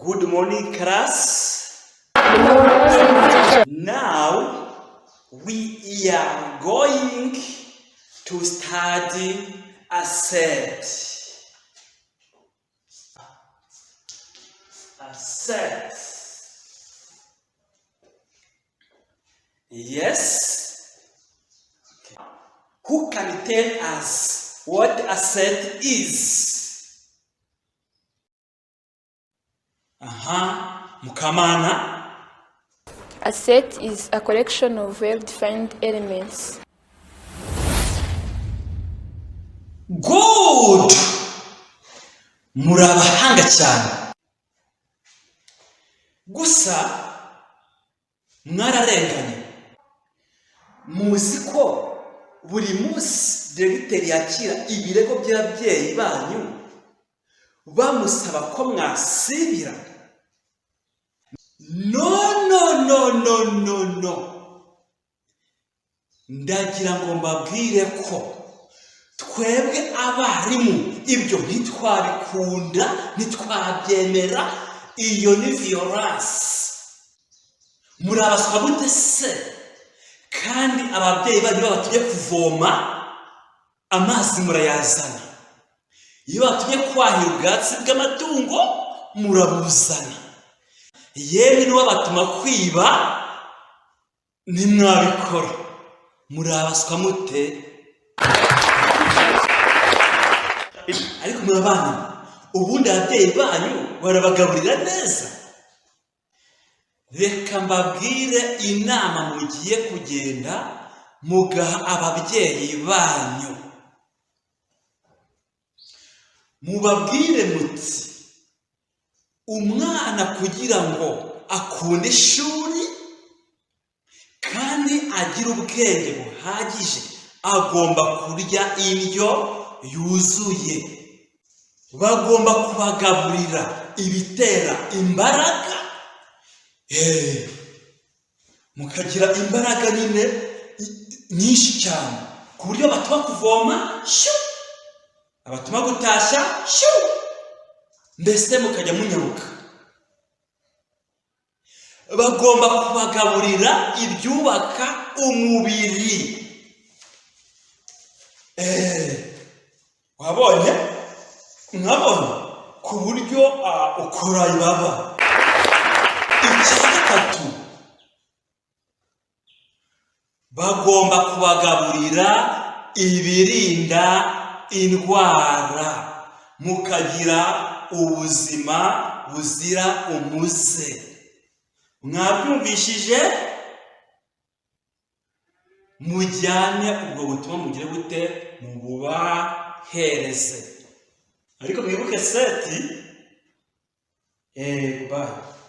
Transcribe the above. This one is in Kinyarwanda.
Good morning, class. Now we are going to study asset. Asset. Yes. Okay. Who can tell us what asset is? Mukamana. A set is a collection of well-defined elements. Good! Murabahanga cyane. Gusa mwararenganye. Muzi ko buri munsi directeur yakira ibirego by'ababyeyi banyu bamusaba ko mwasibira. No. Ndagira ngo mbabwire ko twebwe abarimu ibyo ntitwabikunda, ntitwabyemera. Iyo ni violence. Murabaswa gute se? Kandi ababyeyi banyu babatumye kuvoma amazi murayazana. Iyo batumye kwahira ubwatsi bw'amatungo murabuzana. Yemwe nibo batuma kwiba ntimwabikora. Murabaswa mute? Ariko murabana, ubundi ababyeyi banyu barabagaburira neza. Reka mbabwire inama mugiye kugenda mugaha ababyeyi banyu. Mubabwire muti umwana kugira ngo akunde ishuri kandi agire ubwenge buhagije agomba kurya indyo yuzuye. Bagomba kubagaburira ibitera imbaraga. Mukagira imbaraga nyinshi cyane ku buryo batuma kuvoma abatuma gutashya mbese mukajya munyaruka. Bagomba kubagaburira ibyubaka umubiri. Wabonye? Mwabonye ku buryo ukora ibaba. Icya bagomba kubagaburira ibirinda indwara mukagira ubuzima buzira umuze. Mwabyumvishije? Mujyane ubwo butumwa mugire gute mububahereze. Ariko mwibuke seti. Bye.